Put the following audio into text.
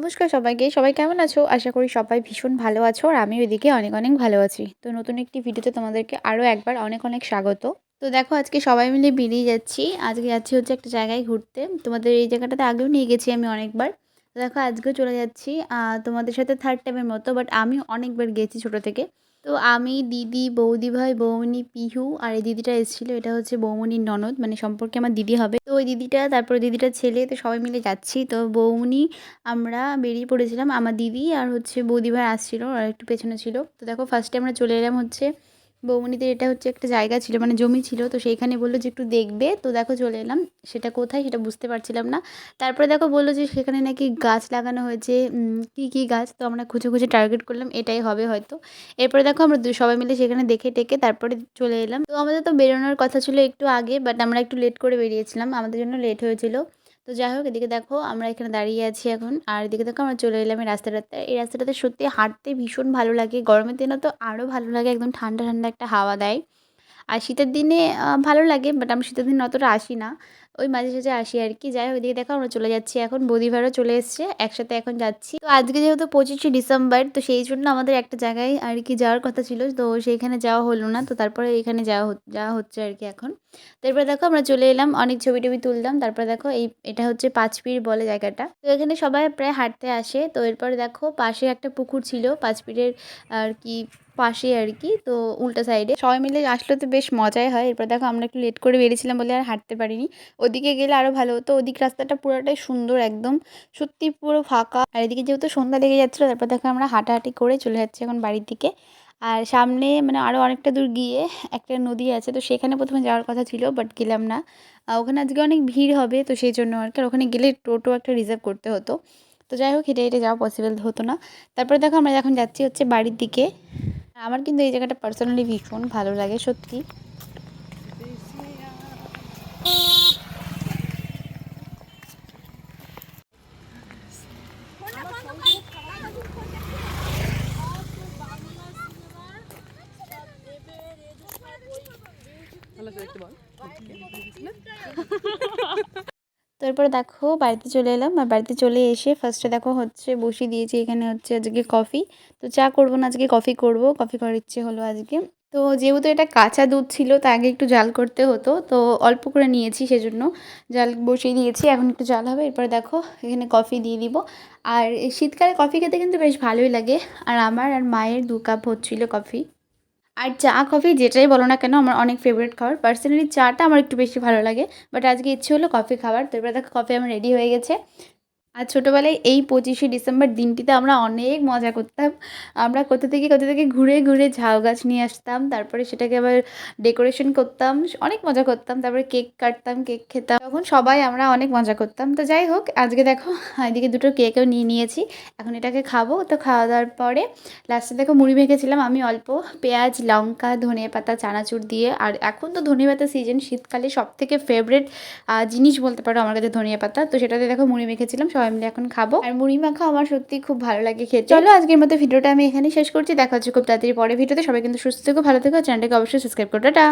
নমস্কার সবাইকে। সবাই কেমন আছো? আশা করি সবাই ভীষণ ভালো আছো আর আমিও এদিকে অনেক, অনেক ভালো আছি। তো নতুন একটি ভিডিওতে তোমাদেরকে আরও একবার অনেক, অনেক স্বাগত। তো দেখো আজকে সবাই মিলে বেরিয়ে যাচ্ছি। আজকে যাচ্ছি হচ্ছে একটা জায়গায় ঘুরতে। তোমাদের এই জায়গাটাতে আগেও নিয়ে গেছি আমি অনেকবার। তো দেখো আজকেও চলে যাচ্ছি। তোমাদের সাথে থার্ড টাইমের মতো, বাট আমি অনেকবার গেছি ছোটো থেকে। তো আমি, দিদি, বৌদিভাই, বৌমনি, পিহু আর এই দিদিটা এসেছিলো। এটা হচ্ছে বৌমনির ননদ, মানে সম্পর্কে আমার দিদি হবে। তো ওই দিদিটা, তারপরে দিদিটার ছেলে, তো সবাই মিলে যাচ্ছি। তো বৌমনি, আমরা বেরিয়ে পড়েছিলাম। আমার দিদি আর হচ্ছে বৌদিভাই আসছিল আর একটু পেছনে ছিল। তো দেখো ফার্স্টে আমরা চলে এলাম হচ্ছে বৌমনিদের, এটা হচ্ছে একটা জায়গা ছিল, মানে জমি ছিল। তো সেইখানে বললো যে একটু দেখবে। তো দেখো চলে এলাম। সেটা কোথায় সেটা বুঝতে পারছিলাম না। তারপরে দেখো বললো যে সেখানে নাকি গাছ লাগানো হয়েছে। কী কী গাছ, তো আমরা খুঁজে খুঁজে টার্গেট করলাম এটাই হবে হয়তো। এরপরে দেখো আমরা সবাই মিলে সেখানে দেখে টেকে তারপরে চলে এলাম। তো আমাদের তো বেরোনোর কথা ছিল একটু আগে, বাট আমরা একটু লেট করে বেরিয়েছিলাম, আমাদের জন্য লেট হয়েছিল। তো যাই হোক, এদিকে দেখো আমরা এখানে দাঁড়িয়ে আছি এখন, আর এদিকে দেখো আমরা চলে এলাম এই রাস্তাটাতে। এই রাস্তাটাতে সত্যি হাঁটতে ভীষণ ভালো লাগে, গরমের দিনে তো আরও ভালো লাগে, একদম ঠান্ডা ঠান্ডা একটা হাওয়া দেয়। আর শীতের দিনে ভালো লাগে, বাট আমি শীতের দিনে অতটা আসি না, ওই মাঝে সাঝে আসি আর কি। যাই হোক, এদিকে দেখো আমরা চলে যাচ্ছি এখন, বৌদিভাইও চলে এসছে, একসাথে এখন যাচ্ছি। তো আজকে যেহেতু 25শে ডিসেম্বর, তো সেই জন্য আমাদের একটা জায়গায় আর কি যাওয়ার কথা ছিল, তো সেইখানে যাওয়া হলো না। তো তারপরে এখানে যাওয়া হচ্ছে আর কি এখন। তো এরপরে দেখো আমরা চলে এলাম, অনেক ছবি টবি তুললাম। তারপরে দেখো এটা হচ্ছে পাঁচপীর বলে জায়গাটা। তো এখানে সবাই প্রায় হাঁটতে আসে। তো এরপরে দেখো পাশে একটা পুকুর ছিল পাঁচপীরের আর কি পাশে আর কি, তো উল্টা সাইডে সবাই মিলে আসলে তো বেশ মজাই হয়। এরপর দেখো আমরা একটু লেট করে বেরিয়েছিলাম বলে আর হাঁটতে পারিনি। ওদিকে গেলে আরও ভালো হতো, ওদিক রাস্তাটা পুরোটাই সুন্দর একদম, সত্যি পুরো ফাঁকা। আর এদিকে যেহেতু সন্ধ্যা লেগে যাচ্ছিলো, তারপর দেখো আমরা হাঁটাহাঁটি করে চলে যাচ্ছি এখন বাড়ির দিকে। আর সামনে মানে আরও অনেকটা দূর গিয়ে একটা নদী আছে, তো সেখানে প্রথমে যাওয়ার কথা ছিল, বাট গেলাম না। ওখানে আজকে অনেক ভিড় হবে, তো সেই জন্য আর কি। আর ওখানে গেলে টোটো একটা রিজার্ভ করতে হতো। তো যাই হোক, হেঁটে হেঁটে যাওয়া পসিবল হতো না। তারপরে দেখো আমরা এখন যাচ্ছি হচ্ছে বাড়ির দিকে। আমার কিন্তু এই জায়গাটা পার্সোনালি ভীষণ ভালো লাগে সত্যি। তো এরপরে দেখো বাড়িতে চলে এলাম, আর বাড়িতে চলে এসে ফার্স্টে দেখো হচ্ছে বসিয়ে দিয়েছি এখানে হচ্ছে আজকে কফি। তো চা করবো না, আজকে কফি করব, কফি করার ইচ্ছে হলো আজকে। তো যেহেতু এটা কাঁচা দুধ ছিল, তা আগে একটু জাল করতে হতো, তো অল্প করে নিয়েছি, সেজন্য জাল বসিয়ে দিয়েছি। এখন একটু জাল হবে, এরপরে দেখো এখানে কফি দিয়ে দিব। আর এই শীতকালে কফি খেতে কিন্তু বেশ ভালোই লাগে। আর আমার আর মায়ের 2 কাপ হচ্ছিল কফি। আর চা কফি যেটাই বলো না কেন, আমার অনেক ফেভারিট খাবার। পার্সোনালি চাটা আমার একটু বেশি ভালো লাগে, বাট আজকে ইচ্ছে হলো কফি খাবার। তো এবার দেখো কফি আমার রেডি হয়ে গেছে। আর ছোটোবেলায় এই 25শে ডিসেম্বর দিনটিতে আমরা অনেক মজা করতাম। আমরা কোথা থেকে ঘুরে ঘুরে ঝাউ গাছ নিয়ে আসতাম, তারপরে সেটাকে আবার ডেকোরেশন করতাম, অনেক মজা করতাম। তারপরে কেক কাটতাম, কেক খেতাম, তখন সবাই আমরা অনেক মজা করতাম। তো যাই হোক, আজকে দেখো এদিকে দুটো কেকও নিয়ে নিয়েছি, এখন এটাকে খাবো। তো খাওয়া দাওয়ার পরে লাস্টে দেখো মুড়ি মেখেছিলাম আমি অল্প, পেঁয়াজ, লঙ্কা, ধনেপাতা, চানাচুর দিয়ে। আর এখন তো ধনেপাতা সিজন, শীতকালে সবথেকে ফেভারিট জিনিস বলতে পারো আমার কাছে ধনিয়া পাতা। তো সেটাতে দেখো মুড়ি মেখেছিলাম, সবাই মিলে এখন খাবো। আর মুড়ি মাখা আমার সত্যি খুব ভালো লাগে খেতে। চলো আজকের মতো ভিডিওটা আমি এখানেই শেষ করছি, দেখা হচ্ছে খুব তাড়াতাড়ি পরে ভিডিওতে। সবাই কিন্তু সুস্থ থেকো, ভালো থেকো, চ্যানেলটাকে অবশ্যই সাবস্ক্রাইব করো। টাটা।